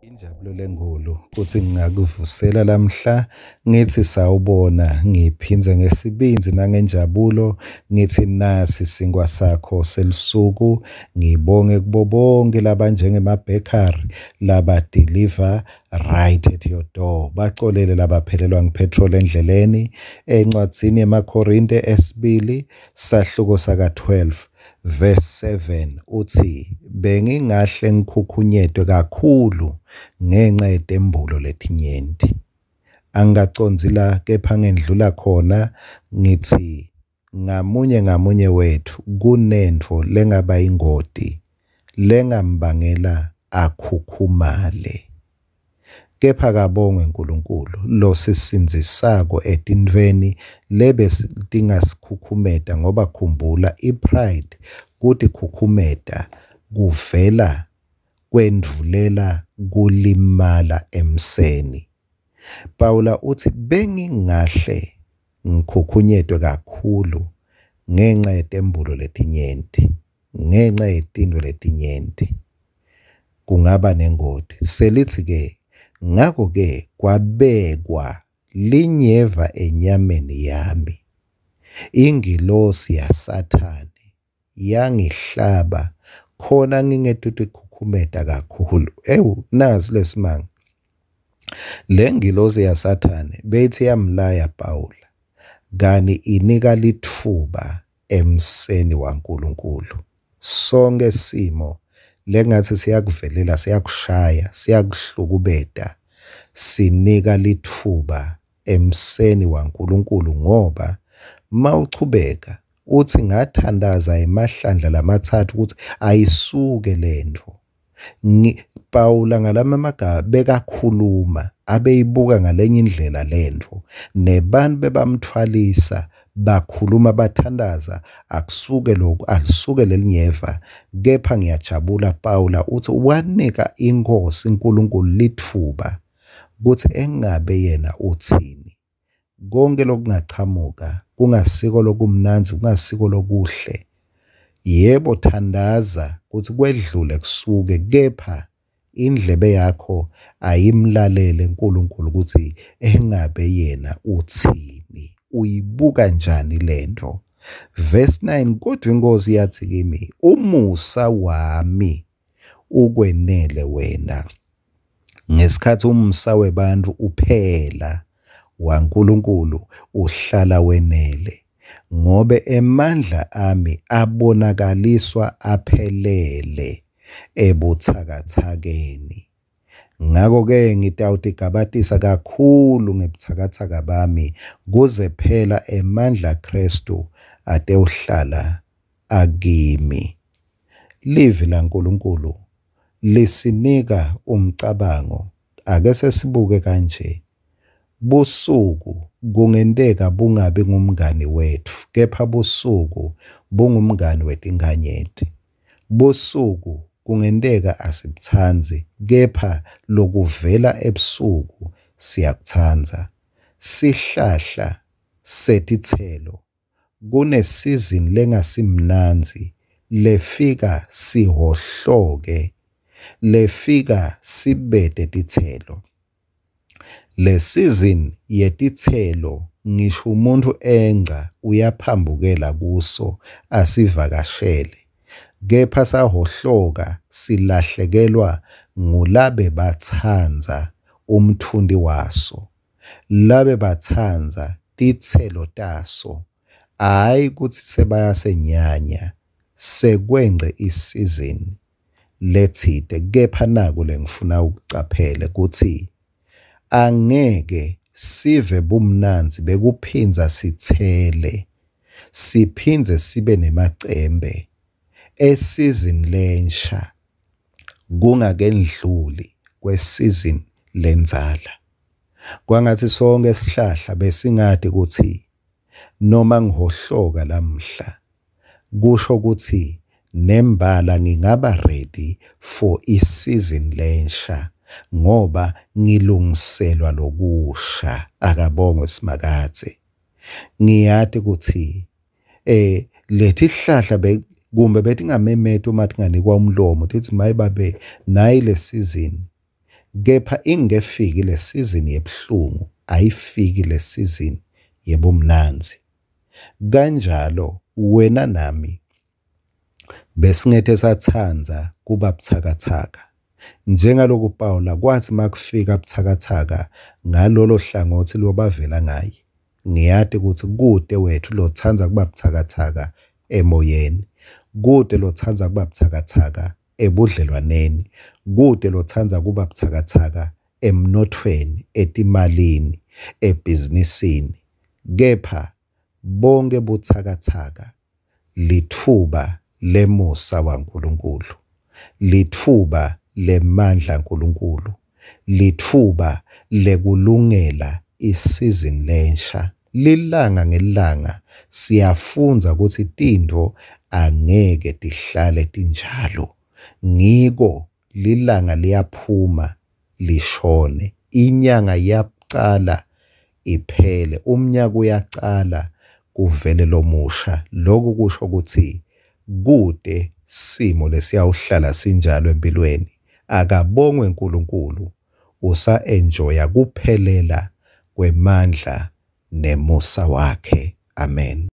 Injabulo lenkulu kuthi ngingakuvusela lamhla ngithi sawubona ngiphinze ngesibinzi nangenjabulo ngithi nasi isinkwa sakho selisuku ngibonge kubo bonke labanjengemabhekari laba deliver right at your door baxolele labaphelelwa ngipetrol endleleni encwadzini yemaKorinte esibili sahluko saka 12 verse 7 uthi bengingahle ngikukhunyetwe kakhulu ngenxa yetembulo letinyenti angacondzila kepha ngendlula khona ngithi ngamunye wethu kunentfo lengaba ingoti lengambangela akhukhumale kepha kabongwe uNkulunkulu lo sisindzisako etintfweni lebetingasikhukhumeta ngoba khumbula ipride kuthi khukhumeta kuvela kwendvulela kulimala emseni Pawula uthi bengingahle ngikhukhunyetwe kakhulu ngenxa yetembulo letinyenti ngenxa yetintfo letinyenti kungaba nengoti selithi ke ngako-ke kwabekwa linyeva enyameni yami ingilosi yasathane yangihlaba khona ngingetuthi khukhumeta kakhulu nazi lesimanga le ngilosi yasathane beyithi yamlaya Pawula kani inika litfuba emseni waNkulunkulu sonke simo lengathi siyakuvelela siyakushaya siyakuhlukubeta sinika litfuba emseni waNkulunkulu ngoba mawuchubeka uthi ngathandaza emahlandla lamathathu ukuthi ayisuke lento Pawula ngalamagama bekakhuluma abeyibuka ngalenye indlela lento nebantu bebamthwalisa bakhuluma bathandaza akusuke lokhu alisuke lelinyeva kepha ngiyajabula Pawula uthi wanika inkosi uNkulunkulu litfuba ukuthi engabe yena uthini konke lokungachamuka kungasiko lokumnanzi kungasiko lokuhle yebo thandaza ukuthi kwedlule kusuke kepha indlebe yakho ayimlalele uNkulunkulu ukuthi engabe yena uthini uyibuka njani lento verse 9 kodwa inkosi yathi kimi umusa wami ukwenele wena ngesikhathi umusa webantu uphela waNkulunkulu uhlala wenele ngobe emandla ami abonakaliswa aphelele ebuthakathakeni ngako-ke ngitawutigabatisa kakhulu ngebuthakathaka bami kuze phela emandla Kristu ate uhlala akimi livi laNkulunkulu lisinika umcabango ake sesibuke kanje busuku kungenteka bungabi ngumngani wethu kepha busuku bungumngani wetinganyeti busuku kungenteka asibuthanzi kepha lokuvela ebusuku siyakuthanza sihlahla setithelo kunesizini lengasimnanzi lefika sihohloke lefika sibete tithelo le season yetithelo ngisho umuntu engca uyaphambukela kuso asivakashele kepha sahohloka silahlekelwa ngulabe bathanza umthundi waso labe bathanza tithelo taso hayi ukuthi sebayasenyanya sekwengce isizini lethide kepha naku lengifuna ukucaphele ukuthi angeke sive bumnanzi bekuphinza sithele siphinze sibe nemacembe esizini lensha kungakendluli kwesizini lenzala kwangathi sonke isihlahla besingade ukuthi noma ngihohloka lamhla kusho ukuthi nembala ngingaba ready for isizini lensha ngoba ngilungiselwa lokusha akabongwe simakathe ngiyade ukuthi lethi hlahla kumbe betingamemeta uma tinganikwa umlomo tithi mayibabe nayi le season kepha ingefiki le season yebuhlungu, ayifiki le season yebumnanzi. Kanjalo wena nami besingethe sathanza kuba buthakathaka. Njengalokhu uPawula kwathi makufika buthakathaka ngalolo hlangothi lobavela ngaye. Ngiyade ukuthi kude wethu lothanza kuba buthakathaka emoyeni. Kude lothanza kuba buthakathaka ebudlelwaneni. Kude lothanza kuba buthakathaka emnothweni, etimalini, ebhizinisini. Kepha bonke buthakathaka lithuba lemusa waNkulunkulu, lithuba lemandla kaNkulunkulu, lithuba lekulungela isizini lensha. Lilanga ngelanga siyafunza ukuthi tinto angeke tihlale tinjalo. Ngiko lilanga liyaphuma lishone, inyanga iyaqala iphele, umnyaka uyaqala kuvele lomusha. Lokhu kusho ukuthi kude simo lesiyawuhlala sinjalo empilweni. Akabongwe uNkulunkulu, usa-enjoya kuphelela kwemandla nemusa wakhe. Amen.